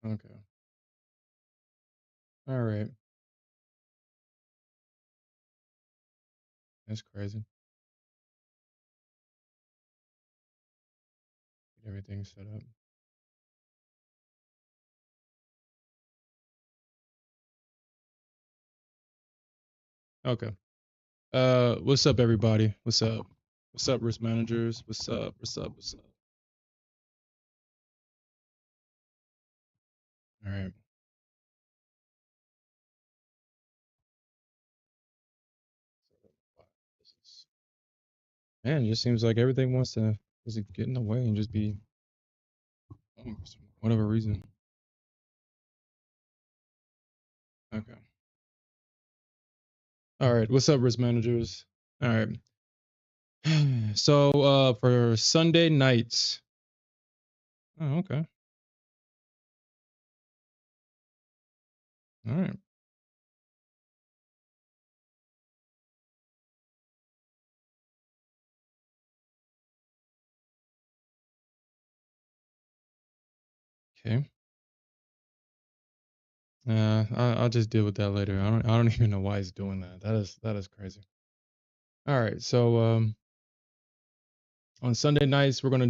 Okay. All right. That's crazy. Get everything set up. Okay. What's up, everybody? What's up? What's up, risk managers? What's up? What's up? What's up? All right. Man, it just seems like everything wants to just get in the way and just be for whatever reason. Okay. All right. What's up, risk managers? All right. So for Sunday nights. Oh, okay. All right. Okay. I'll just deal with that later. I don't even know why he's doing that. That is crazy. All right. So on Sunday nights we're gonna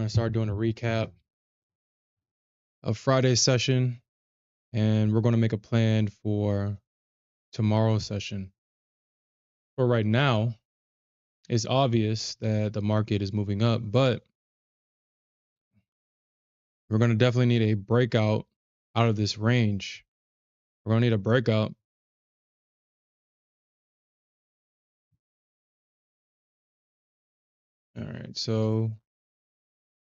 start doing a recap of Friday's session, and we're gonna make a plan for tomorrow's session. For right now, it's obvious that the market is moving up, but we're gonna definitely need a breakout out of this range. We're gonna need a breakout. All right. So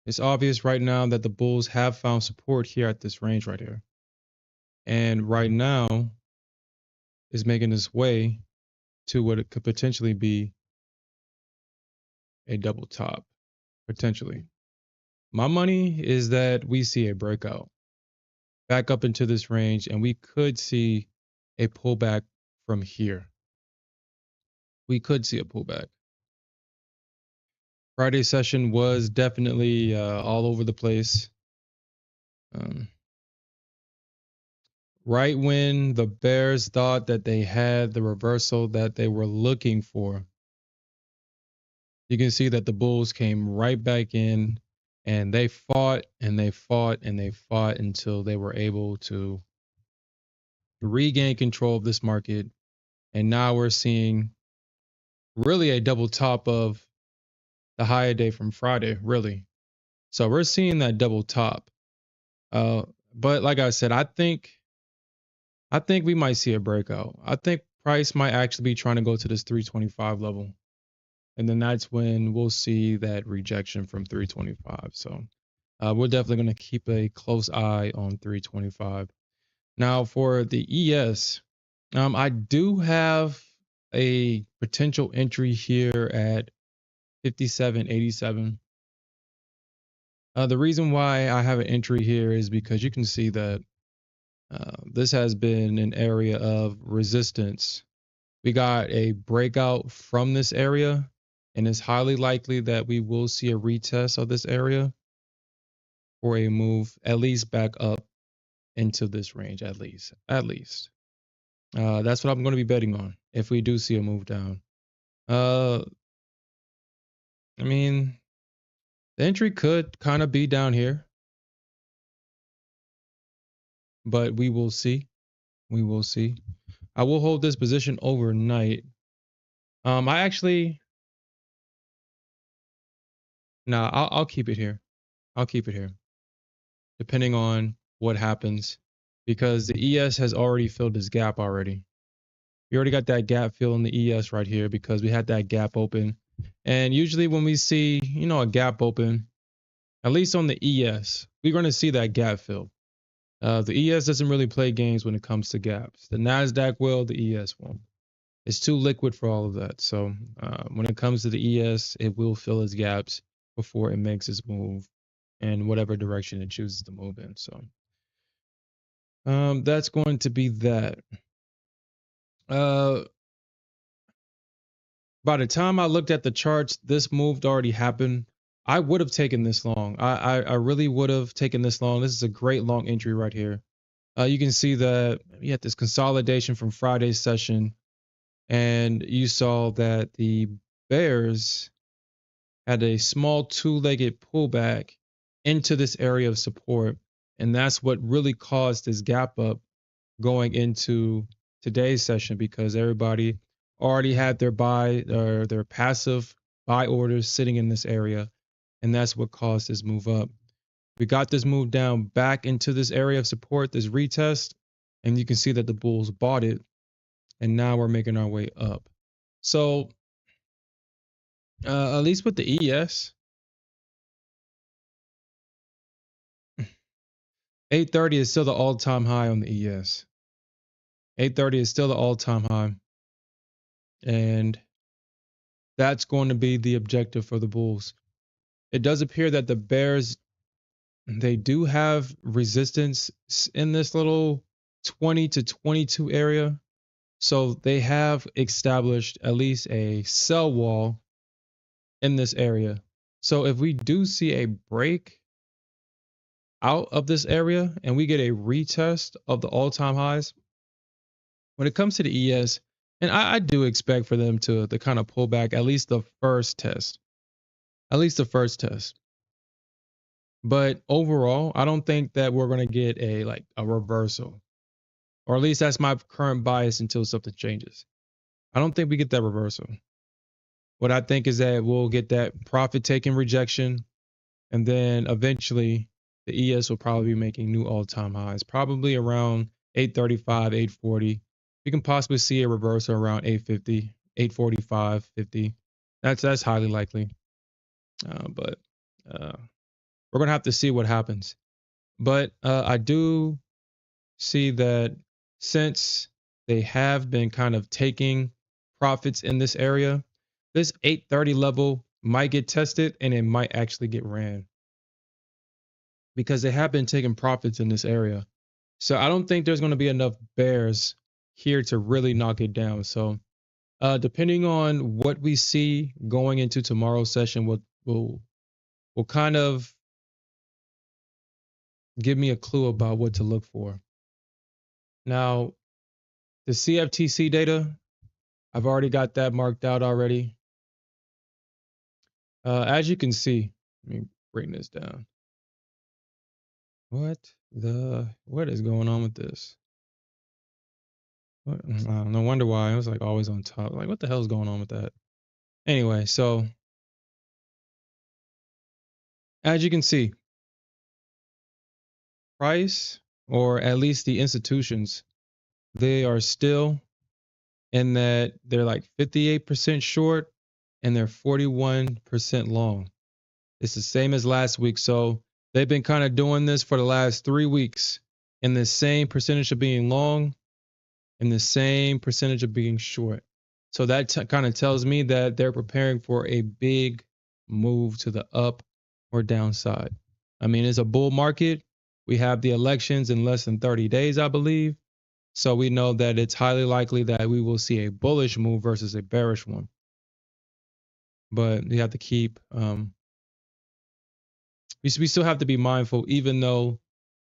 it's obvious right now that the bulls have found support here at this range right here. And right now is making its way to what it could potentially be a double top, potentially. My money is that we see a breakout back up into this range, and we could see a pullback from here. We could see a pullback. Friday's session was definitely all over the place. Um, right when the bears thought that they had the reversal that they were looking for, you can see that the bulls came right back in, and they fought and they fought and they fought until they were able to regain control of this market. And now we're seeing really a double top of the higher day from Friday, really. So we're seeing that double top. Uh, but like I said, I think we might see a breakout. I think price might actually be trying to go to this 325 level. And then that's when we'll see that rejection from 325. So we're definitely going to keep a close eye on 325. Now for the ES, I do have a potential entry here at 57.87. The reason why I have an entry here is because you can see that this has been an area of resistance. We got a breakout from this area, and it's highly likely that we will see a retest of this area for a move at least back up into this range, at least. That's what I'm going to be betting on if we do see a move down. Uh, I mean, the entry could kind of be down here, but we will see. We will see. I will hold this position overnight. I actually, nah, I'll keep it here. I'll keep it here, depending on what happens, because the ES has already filled this gap already. We already got that gap fill in the ES right here because we had that gap open. And usually when we see, a gap open, at least on the ES, we're going to see that gap fill. The ES doesn't really play games when it comes to gaps. The Nasdaq will, the ES won't. It's too liquid for all of that. So when it comes to the ES, it will fill its gaps before it makes its move in whatever direction it chooses to move in. So that's going to be that. Uh, By the time I looked at the charts, this move already happened. I would have taken this long. I really would have taken this long. This is a great long entry right here. You can see that you had this consolidation from Friday's session, and you saw that the bears had a small two-legged pullback into this area of support, and that's what really caused this gap up going into today's session, because everybody already had their buy or their passive buy orders sitting in this area, and that's what caused this move up. We got this move down back into this area of support, this retest, and you can see that the bulls bought it, and now we're making our way up. So at least with the ES, 830 is still the all-time high on the ES. 830 is still the all-time high, and that's going to be the objective for the bulls. It does appear that the bears, they do have resistance in this little 20 to 22 area. So they have established at least a sell wall in this area. So if we do see a break out of this area and we get a retest of the all-time highs, when it comes to the ES, and I do expect for them to kind of pull back at least the first test. At least the first test. But overall, I don't think that we're going to get a reversal. Or at least that's my current bias until something changes. I don't think we get that reversal. What I think is that we'll get that profit taking rejection, and then eventually the ES will probably be making new all-time highs, probably around 835, 840. We can possibly see a reversal around 850, 845, 50. That's highly likely. But we're gonna have to see what happens. But I do see that since they have been kind of taking profits in this area, this 830 level might get tested and it might actually get ran, because they have been taking profits in this area. So I don't think there's going to be enough bears here to really knock it down. So depending on what we see going into tomorrow's session, will kind of give me a clue about what to look for. Now, the CFTC data, I've already got that marked out already. As you can see, let me bring this down. What is going on with this? No wonder why. I was like always on top. Like, what the hell is going on with that? Anyway, so as you can see, price, or at least the institutions, they are still in that they're like 58% short and they're 41% long. It's the same as last week. So they've been kind of doing this for the last 3 weeks in the same percentage of being long and the same percentage of being short. So that kind of tells me that they're preparing for a big move to the up or downside. I mean, it's a bull market. We have the elections in less than 30 days, I believe. So we know that it's highly likely that we will see a bullish move versus a bearish one. But you have to keep, we still have to be mindful, even though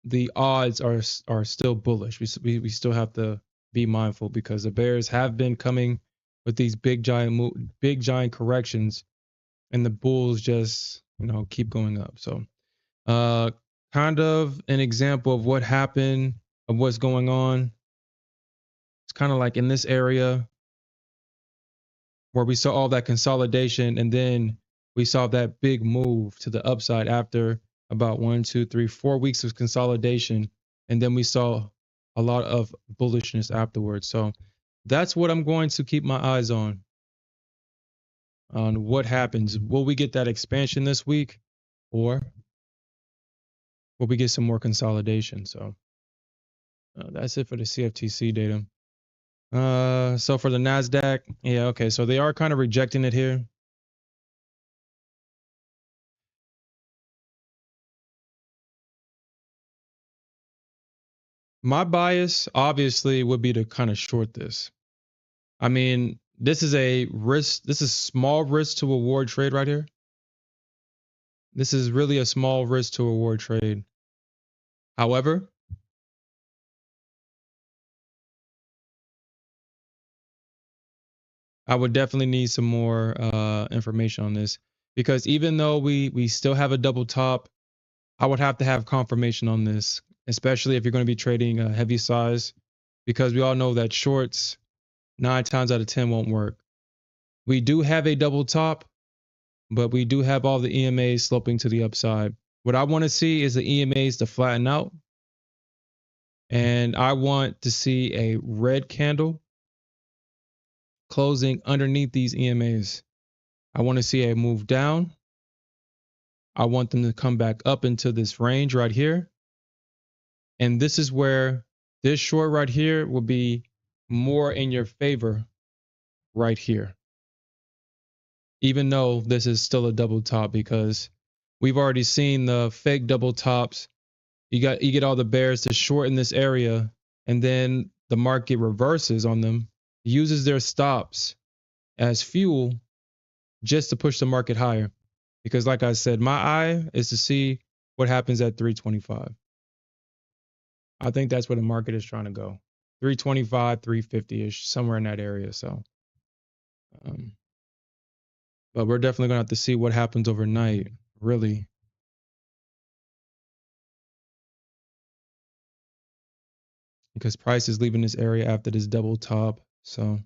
the odds are still bullish. We still have to be mindful, because the bears have been coming with these big giant corrections, and the bulls just keep going up. So kind of an example of what happened, of what's going on. It's kind of like in this area where we saw all that consolidation, and then we saw that big move to the upside after about 1, 2, 3, 4 weeks of consolidation, and then we saw a lot of bullishness afterwards. So that's what I'm going to keep my eyes on what happens. Will we get that expansion this week, or will we get some more consolidation? So that's it for the CFTC data. So for the Nasdaq, yeah, okay, so they are kind of rejecting it here. My bias obviously would be to kind of short this. I mean, This is a risk. This is small risk to reward trade right here. This is really a small risk to reward trade. However, I would definitely need some more information on this, because even though we still have a double top, I would have to have confirmation on this, especially if you're going to be trading a heavy size, because we all know that shorts 9 times out of 10 won't work. We do have a double top, but we do have all the EMAs sloping to the upside. What I want to see is the EMAs to flatten out, and I want to see a red candle closing underneath these EMAs. I want to see a move down. I want them to come back up into this range right here. And this is where this short right here will be more in your favor right here. Even though this is still a double top, because we've already seen the fake double tops. You get all the bears to short in this area, and then the market reverses on them, uses their stops as fuel just to push the market higher. Because like I said, my eye is to see what happens at 325. I think that's where the market is trying to go. 325, 350-ish, somewhere in that area. So, um, but we're definitely gonna have to see what happens overnight, really, because price is leaving this area after this double top. So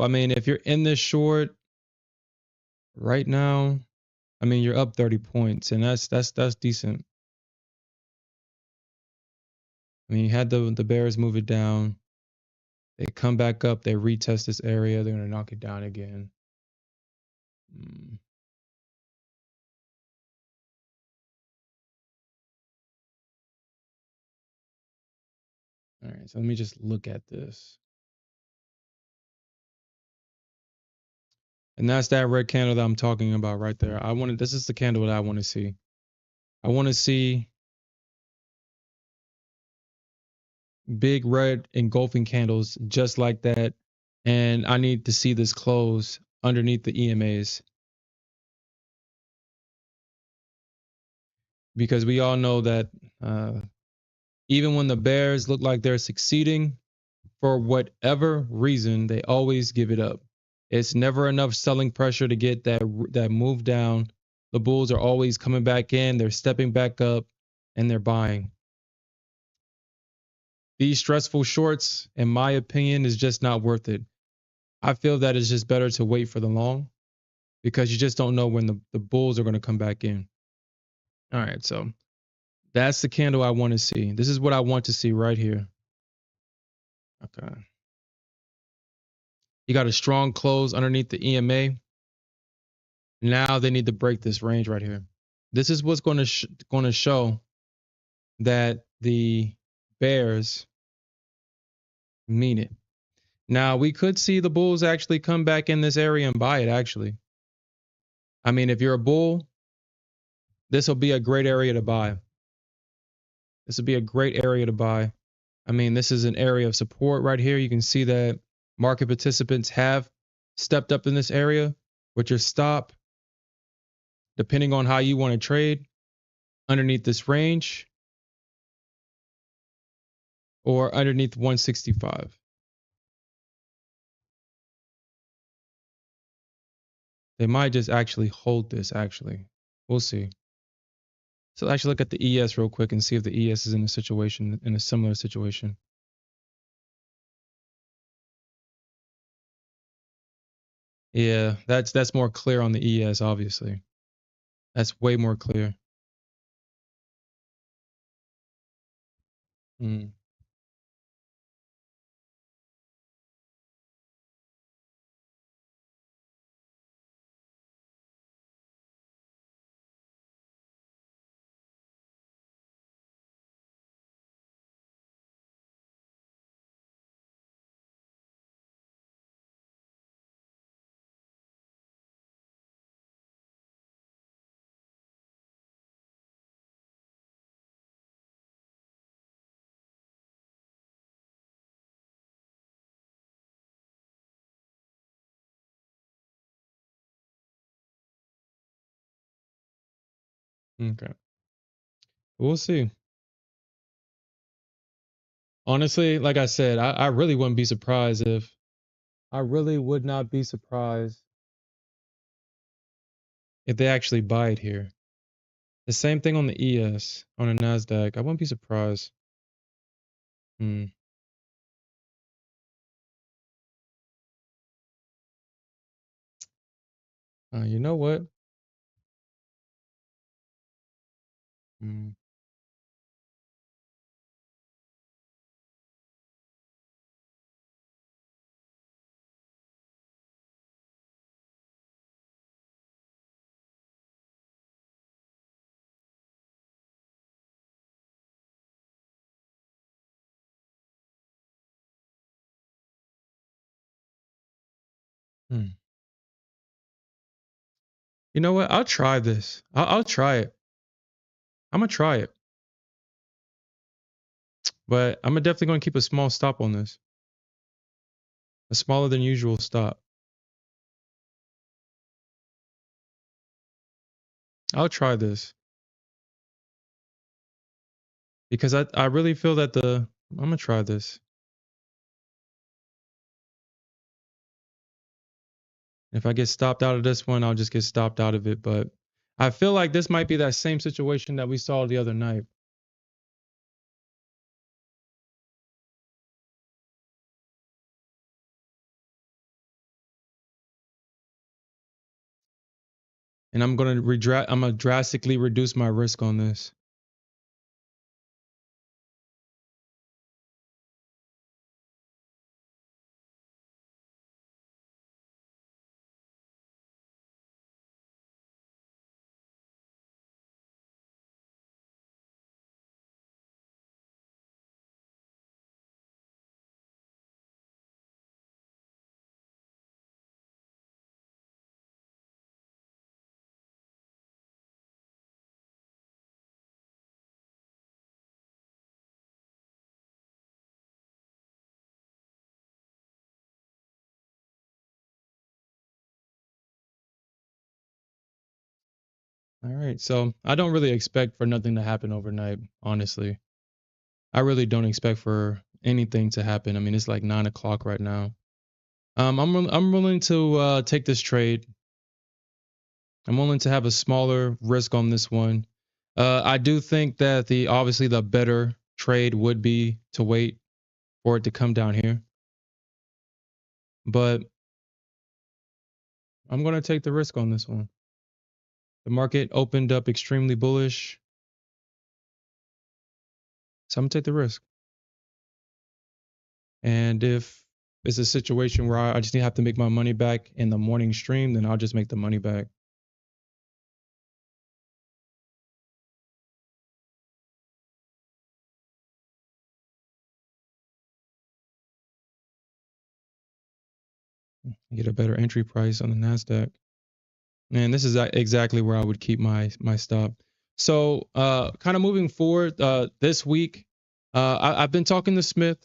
I mean, if you're in this short right now, I mean, you're up 30 points, and that's decent. I mean, you had the bears move it down. They come back up. They retest this area. They're gonna knock it down again. Mm. All right, so let me just look at this. And that's that red candle that I'm talking about right there. This is the candle that I want to see. I want to see big red engulfing candles just like that. And I need to see this close underneath the EMAs, because we all know that uh, even when the bears look like they're succeeding, for whatever reason, they always give it up. It's never enough selling pressure to get that move down. The bulls are always coming back in, they're stepping back up, and they're buying. These stressful shorts, in my opinion, is just not worth it. I feel that it's just better to wait for the long, because you just don't know when the bulls are going to come back in. All right, so that's the candle I want to see. This is what I want to see right here. Okay. You got a strong close underneath the EMA. Now they need to break this range right here. This is what's going to show that the bears mean it. Now we could see the bulls actually come back in this area and buy it. Actually, I mean, if you're a bull, this will be a great area to buy. This would be a great area to buy. I mean, this is an area of support right here. You can see that market participants have stepped up in this area with your stop, depending on how you want to trade, underneath this range or underneath 165. They might just actually hold this, actually. We'll see. So actually look at the ES real quick and see if the ES is in a similar situation. Yeah, that's more clear on the ES, obviously. That's way more clear. Mm. Okay. We'll see. Honestly, like I said, I really wouldn't be surprised if I really would not be surprised if they actually buy it here. The same thing on the ES, on the Nasdaq. I wouldn't be surprised. Hmm. You know what? Hmm. Hmm. You know what? I'll try this. I'll try it. I'm gonna try it, but I'm definitely gonna keep a small stop on this, a smaller than usual stop. I'll try this because I really feel that I'm gonna try this. If I get stopped out of this one, I'll just get stopped out of it. But I feel like this might be that same situation that we saw the other night. And I'm gonna drastically reduce my risk on this. All right. So I don't really expect for nothing to happen overnight, honestly. I really don't expect for anything to happen. I mean, it's like 9 o'clock right now. I'm willing to take this trade. I'm willing to have a smaller risk on this one. I do think that the obviously the better trade would be to wait for it to come down here, but I'm going to take the risk on this one. The market opened up extremely bullish, so I'm going to take the risk. And if it's a situation where I just need to have to make my money back in the morning stream, then I'll just make the money back. Get a better entry price on the Nasdaq. And this is exactly where I would keep my stop. So, kind of moving forward, this week, I've been talking to Smith.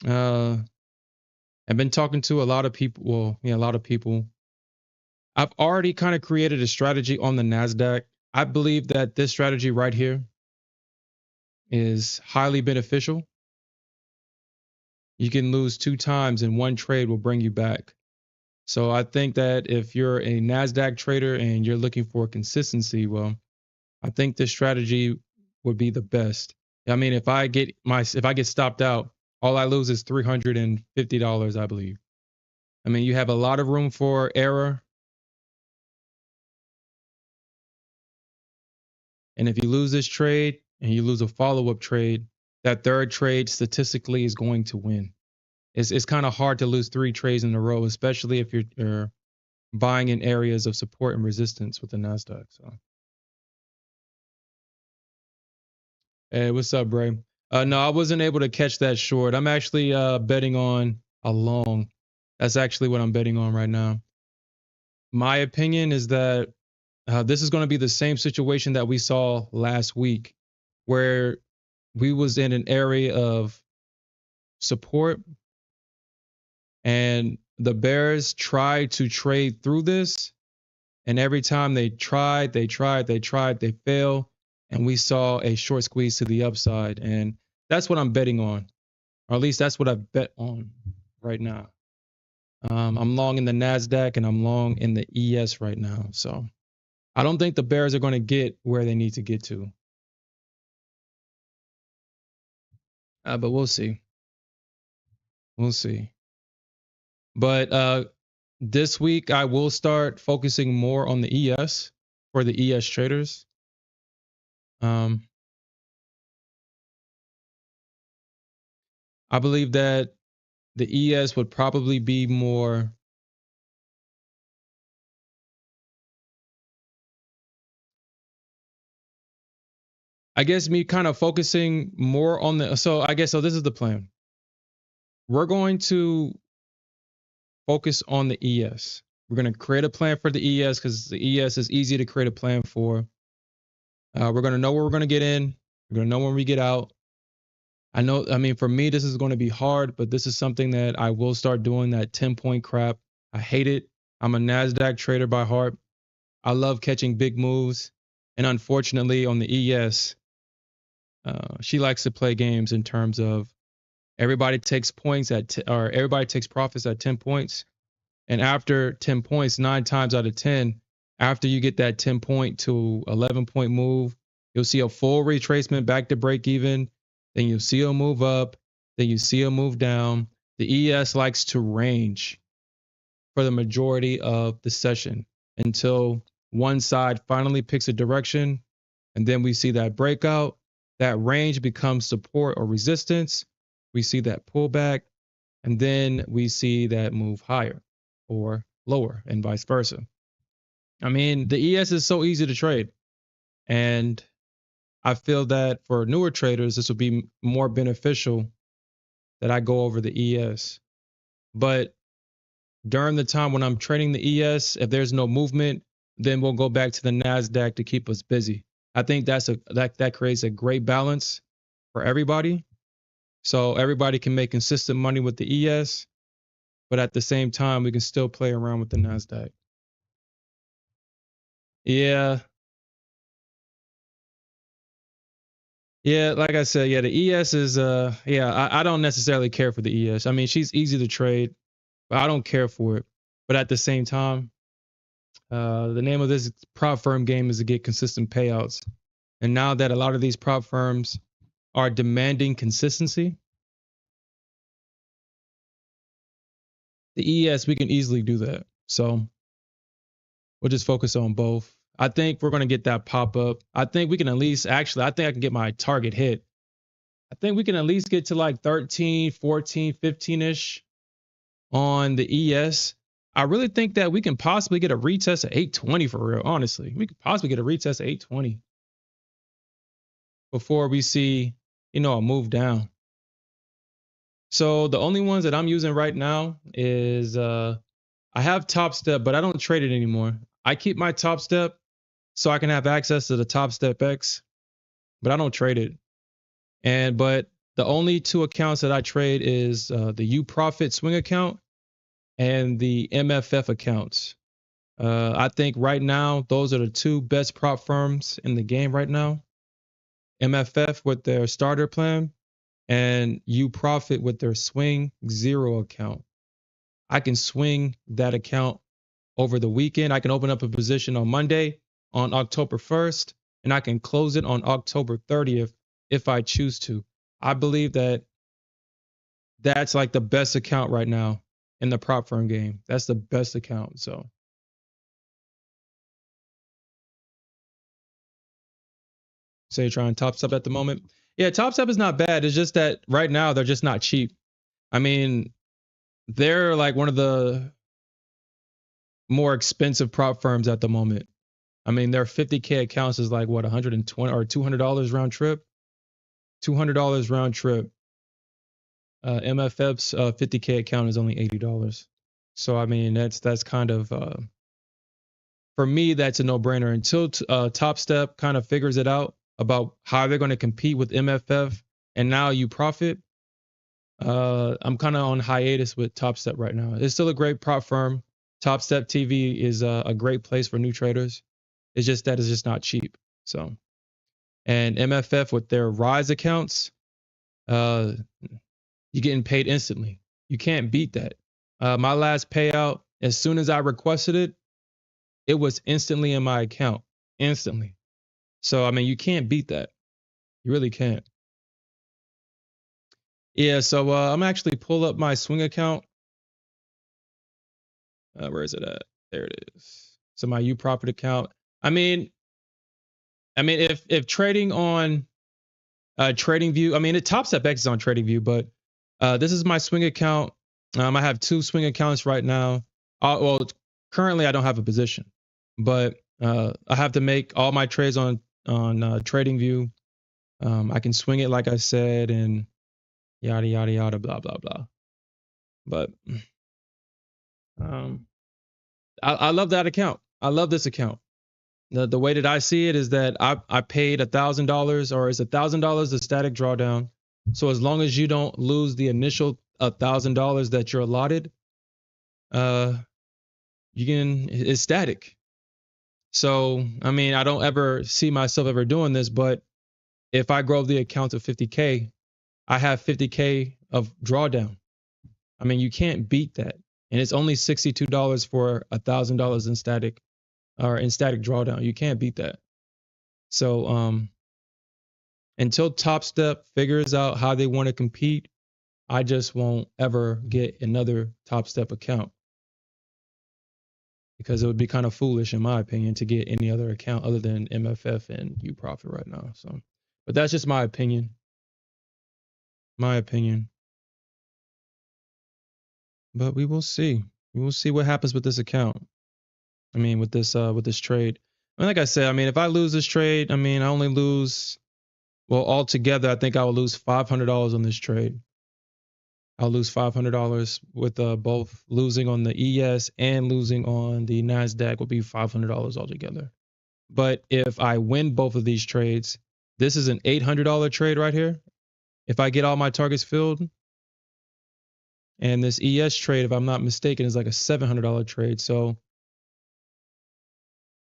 Uh, I've been talking to a lot of people. Well, yeah, a lot of people. I've already kind of created a strategy on the Nasdaq. I believe that this strategy right here is highly beneficial. You can lose 2 times and one trade will bring you back. So I think that if you're a Nasdaq trader and you're looking for consistency, well, I think this strategy would be the best. I mean, if I get stopped out, all I lose is $350, I believe. I mean, you have a lot of room for error, and if you lose this trade and you lose a follow-up trade, that third trade statistically is going to win. It's kind of hard to lose 3 trades in a row, especially if you're buying in areas of support and resistance with the Nasdaq. So, hey, what's up, Bray? No, I wasn't able to catch that short. I'm actually betting on a long. That's actually what I'm betting on right now. My opinion is that this is going to be the same situation that we saw last week, where we was in an area of support, and the bears tried to trade through this, And every time they tried, they failed. And we saw a short squeeze to the upside. And that's what I'm betting on, or at least that's what I bet on right now. I'm long in the Nasdaq and I'm long in the ES right now. So I don't think the bears are going to get where they need to get to. But we'll see. We'll see. But this week I will start focusing more on the ES for the ES traders. I believe that the ES would probably be more. I guess me kind of focusing more on the. So I guess so. This is the plan. We're going to focus on the ES. We're going to create a plan for the ES because the ES is easy to create a plan for. We're going to know where we're going to get in. We're going to know when we get out. I mean, for me, this is going to be hard, but this is something that I will start doing, that 10-point crap. I hate it. I'm a NASDAQ trader by heart. I love catching big moves. And unfortunately, on the ES, she likes to play games in terms of everybody takes points or everybody takes profits at 10 points. And after 10 points, 9 times out of 10, after you get that 10-point to 11-point move, you'll see a full retracement back to break even. Then you'll see a move up. Then you see a move down. The ES likes to range for the majority of the session until one side finally picks a direction. And then we see that breakout. That range becomes support or resistance. We see that pullback. And then we see that move higher or lower and vice versa. I mean, the ES is so easy to trade. And I feel that for newer traders, this will be more beneficial that I go over the ES. But during the time when I'm trading the ES, if there's no movement, then we'll go back to the NASDAQ to keep us busy. I think that creates a great balance for everybody. So everybody can make consistent money with the ES, but at the same time, we can still play around with the NASDAQ. Yeah. Yeah, like I said, yeah, the ES is I don't necessarily care for the ES. I mean, she's easy to trade, but I don't care for it. But at the same time, the name of this prop firm game is to get consistent payouts. And now that a lot of these prop firms are demanding consistency, the ES, we can easily do that. So we'll just focus on both. I think we're going to get that pop up. I think we can at least, actually, I think I can get my target hit. I think we can at least get to like 13, 14, 15-ish on the ES. I really think that we can possibly get a retest at 820 for real, honestly. We could possibly get a retest at 820 before we see, a move down. So the only ones that I'm using right now is I have Top Step, but I don't trade it anymore. I keep my Top Step so I can have access to the Top Step X, but I don't trade it. But the only 2 accounts that I trade is the U Profit Swing account and the MFF accounts. I think right now, those are the 2 best prop firms in the game right now. MFF with their starter plan and U Profit with their Swing Zero account. I can swing that account over the weekend. I can open up a position on Monday on October 1st, and I can close it on October 30th if I choose to. I believe that that's like the best account right now in the prop firm game. That's the best account. So you're trying Top Step at the moment. Yeah, Top Step is not bad. It's just that right now they're just not cheap. I mean, they're like one of the more expensive prop firms at the moment. I mean, their 50K accounts is like what, 120 or $200 round trip? $200 round trip. MFF's 50K account is only $80. So I mean, that's kind of for me, that's a no-brainer until Top Step kind of figures it out about how they're going to compete with MFF and now you profit. I'm kind of on hiatus with Top Step right now. It's still a great prop firm, Top Step TV is a great place for new traders. It's just that it's just not cheap. So, and MFF with their Rise accounts, you're getting paid instantly. You can't beat that. My last payout, as soon as I requested it, it was instantly in my account, instantly. So, I mean, you can't beat that. You really can't. Yeah, so I'm actually pull up my swing account. Where is it at? There it is. So my U Profit account. I mean, if trading on TradingView, I mean, it Top Step X is on TradingView, but this is my swing account. I have 2 swing accounts right now. Well, currently I don't have a position, but I have to make all my trades on TradingView. I can swing it like I said, and yada yada yada, blah blah blah. But I love that account. I love this account. The way that I see it is that I paid $1,000, or is $1,000 the static drawdown. So as long as you don't lose the initial $1,000 that you're allotted, it's static. So I mean, I don't ever see myself ever doing this, but if I grow the account to 50K, I have 50K of drawdown. I mean, you can't beat that. And it's only $62 for $1,000 in static drawdown. You can't beat that. So until Top Step figures out how they want to compete, I just won't ever get another Top Step account, because it would be kind of foolish, in my opinion, to get any other account other than MFF and U Profit right now. So, but that's just my opinion. My opinion. But we will see. We will see what happens with this account. I mean, with this trade. And like I said, I mean, if I lose this trade, I mean, I only lose, well, altogether, I think I will lose $500 on this trade. I'll lose $500 with both losing on the ES and losing on the Nasdaq will be $500 altogether. But if I win both of these trades, this is an $800 trade right here. If I get all my targets filled, and this ES trade, if I'm not mistaken, is like a $700 trade. So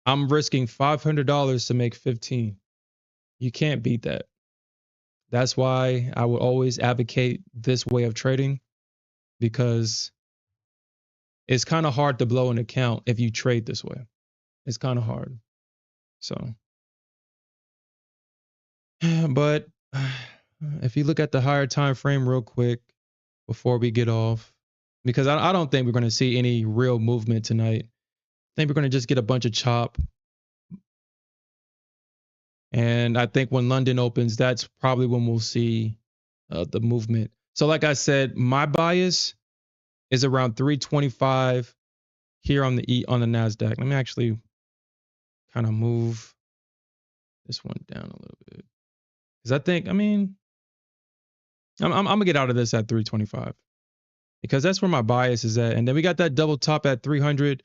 I'm risking $500 to make 15. You can't beat that. That's why I would always advocate this way of trading, because it's kind of hard to blow an account if you trade this way. It's kind of hard. So, but if you look at the higher time frame real quick before we get off, because I don't think we're going to see any real movement tonight. I think we're going to just get a bunch of chop. And I think when London opens, that's probably when we'll see the movement. So like I said, my bias is around 325 here on the Nasdaq. Let me actually kind of move this one down a little bit, because I think, I mean, I'm gonna get out of this at 325, because that's where my bias is at. And then we got that double top at 300.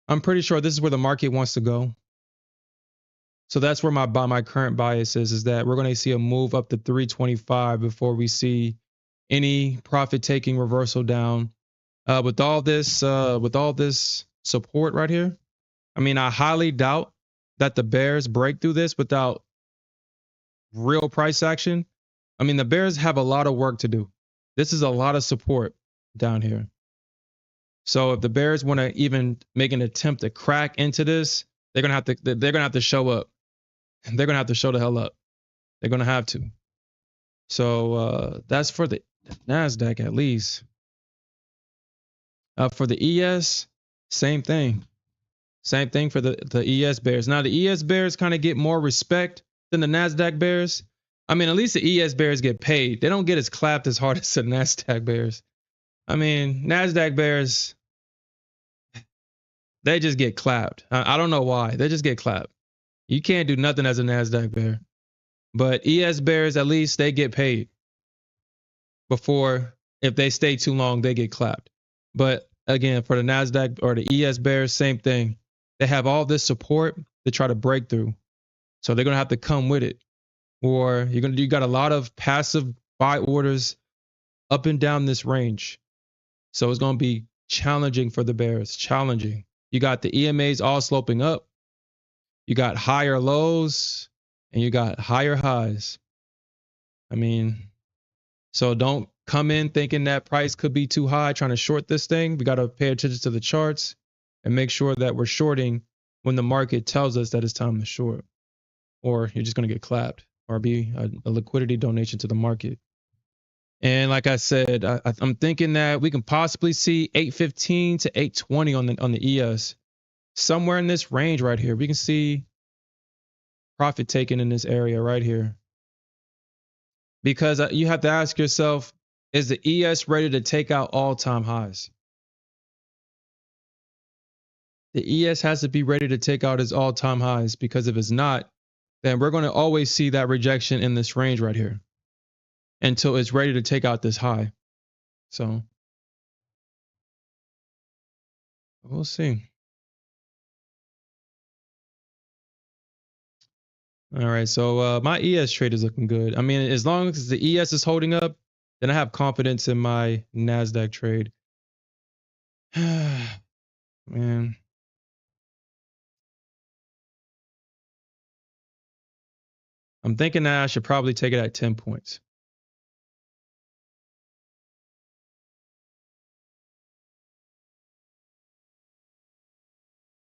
I'm pretty sure this is where the market wants to go. So that's where my current bias is that we're going to see a move up to 325 before we see any profit taking reversal down. With all this support right here, I mean, I highly doubt that the bears break through this without real price action. I mean, the bears have a lot of work to do. This is a lot of support down here. So if the bears want to even make an attempt to crack into this, they're gonna have to show up. They're gonna have to show the hell up. They're gonna have to. So that's for the Nasdaq at least. For the ES, same thing. Same thing for the ES bears. Now the ES bears kind of get more respect than the Nasdaq bears. I mean, at least the ES bears get paid. They don't get as clapped as hard as the Nasdaq bears. I mean, Nasdaq bears, they just get clapped. I don't know why. They just get clapped. You can't do nothing as a Nasdaq bear. But ES bears, at least they get paid before, if they stay too long, they get clapped. But again, for the Nasdaq or the ES bears, same thing. They have all this support to try to break through. So they're going to have to come with it. Or you got a lot of passive buy orders up and down this range. So it's going to be challenging for the bears, challenging. You got the EMAs all sloping up. You got higher lows and you got higher highs. I mean, so don't come in thinking that price could be too high trying to short this thing. We got to pay attention to the charts and make sure that we're shorting when the market tells us that it's time to short, or you're just going to get clapped or be a liquidity donation to the market. And like I said, I'm thinking that we can possibly see 815 to 820 on the ES, somewhere in this range right here. We can see profit taken in this area right here, because you have to ask yourself, is the ES ready to take out all-time highs? The ES has to be ready to take out its all-time highs, because if it's not, then we're going to always see that rejection in this range right here until it's ready to take out this high. So we'll see. All right, so my ES trade is looking good. I mean, as long as the ES is holding up, then I have confidence in my Nasdaq trade. Man, I'm thinking that I should probably take it at 10 points.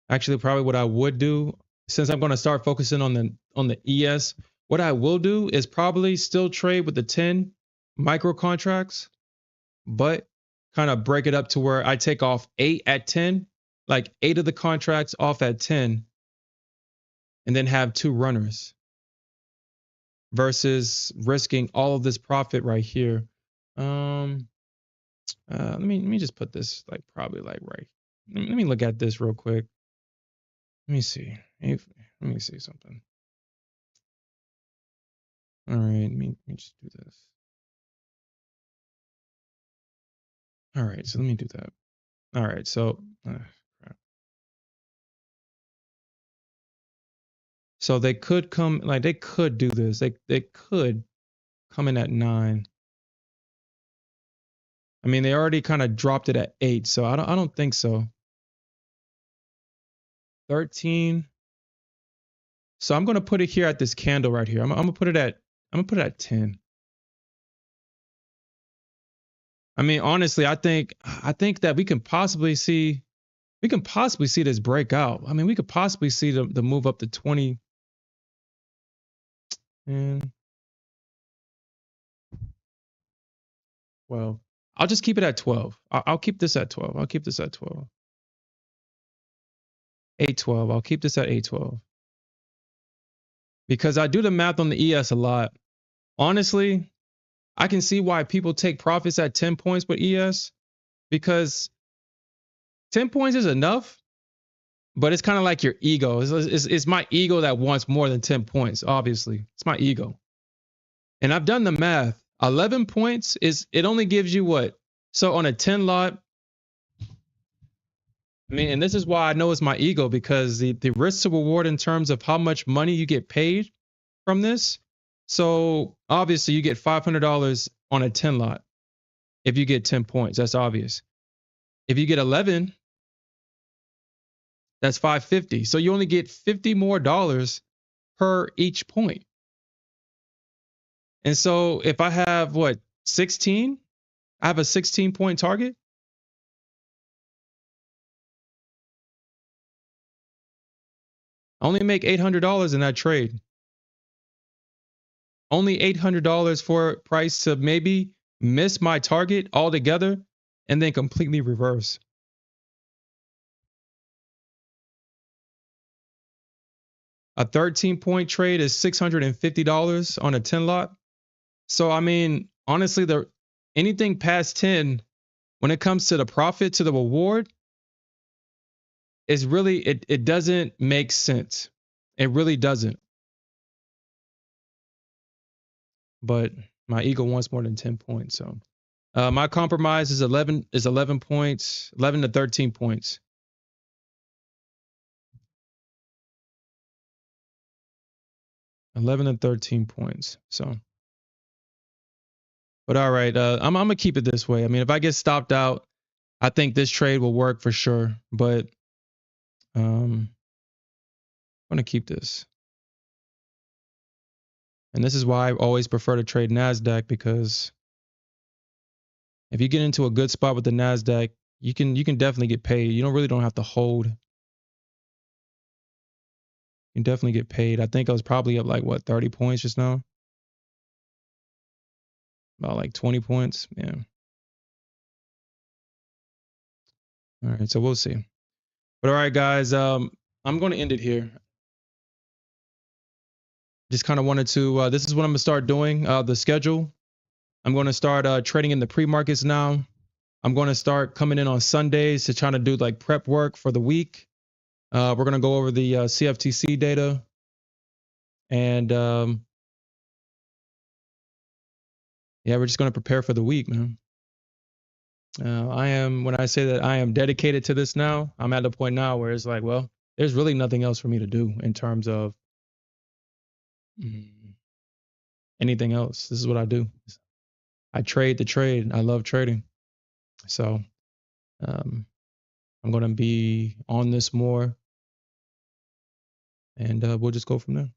Actually, probably what I would do, since I'm going to start focusing on the ES, what I will do is probably still trade with the 10 micro contracts, but kind of break it up to where I take off 8 at 10, like 8 of the contracts off at 10, and then have 2 runners versus risking all of this profit right here. Let me just put this like probably like right. Let me look at this real quick. Let me see. Let me see something. All right, let me just do this. All right, so let me do that. All right, so crap. So they could come, like they could do this. They could come in at 9. I mean, they already kind of dropped it at 8, so I don't think so. 13. So I'm gonna put it here at this candle right here. I'm gonna put it at 10. I mean, honestly, I think that we can possibly see this breakout. I mean, we could possibly see the move up to 20. And well, I'll just keep it at 12. I'll keep this at 12. I'll keep this at 12. 812. I'll keep this at 812. Because I do the math on the ES a lot. Honestly, I can see why people take profits at 10 points with ES, because 10 points is enough, but it's kind of like your ego. It's my ego that wants more than 10 points, obviously. It's my ego. And I've done the math. 11 points it only gives you what? So on a 10 lot, I mean, and this is why I know it's my ego, because the risk to reward in terms of how much money you get paid from this. So obviously you get $500 on a 10 lot if you get 10 points. That's obvious. If you get 11, that's 550. So you only get $50 more per each point. And so if I have what, 16, I have a 16-point target. I only make $800 in that trade. Only $800 for price to maybe miss my target altogether and then completely reverse. A 13-point trade is $650 on a 10 lot. So I mean, honestly, anything past 10, when it comes to the profit, to the reward, is really it doesn't make sense. It really doesn't. But my ego wants more than 10 points. So my compromise is 11 points, 11 to 13 points. 11 and 13 points. So, but all right, I'm gonna keep it this way. I mean, if I get stopped out, I think this trade will work for sure, but I'm going to keep this. And this is why I always prefer to trade Nasdaq, because if you get into a good spot with the Nasdaq, you can definitely get paid. You don't have to hold. You can definitely get paid. I think I was probably up like what, 30 points just now? About like 20 points. Yeah. All right, so we'll see. But all right, guys, I'm going to end it here. Just kind of wanted to, this is what I'm going to start doing, the schedule. I'm going to start trading in the pre-markets now. I'm going to start coming in on Sundays to try to do like prep work for the week. We're going to go over the CFTC data. And yeah, we're just going to prepare for the week, man. When I say that I am dedicated to this now, I'm at the point now where it's like, well, there's really nothing else for me to do in terms of anything else. This is what I do. I trade the trade. I love trading. So I'm going to be on this more, and we'll just go from there.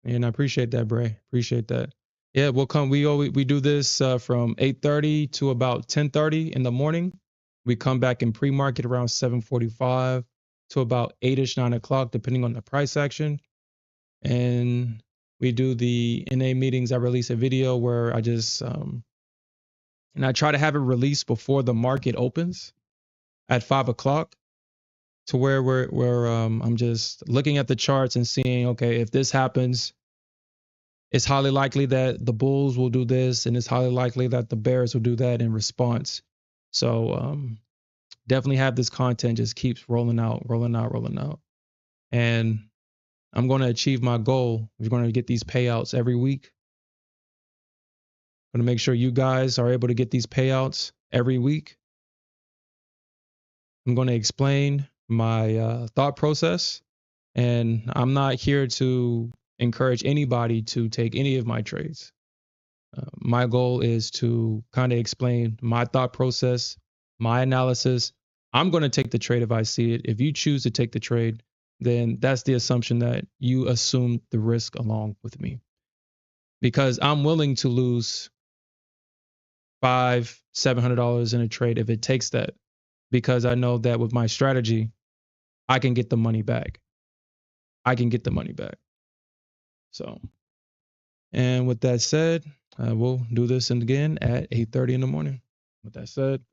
And I appreciate that, Bray. Appreciate that. Yeah, we'll come. We do this from 8:30 to about 10:30 in the morning. We come back in pre-market around 7:45 to about 8ish, 9 o'clock, depending on the price action. And we do the NA meetings. I release a video where I just and I try to have it released before the market opens at 5 o'clock, to where I'm just looking at the charts and seeing, okay, if this happens, it's highly likely that the bulls will do this, and it's highly likely that the bears will do that in response. So definitely have this content just keeps rolling out, rolling out, rolling out. And I'm going to achieve my goal. We're going to get these payouts every week. I'm going to make sure you guys are able to get these payouts every week. I'm going to explain my thought process, and I'm not here to encourage anybody to take any of my trades. My goal is to kind of explain my thought process, my analysis. I'm going to take the trade if I see it. If you choose to take the trade, then that's the assumption that you assume the risk along with me, because I'm willing to lose $500-$700 in a trade if it takes that, because I know that with my strategy, I can get the money back. I can get the money back. So, and with that said, we'll do this again at 8:30 in the morning. With that said,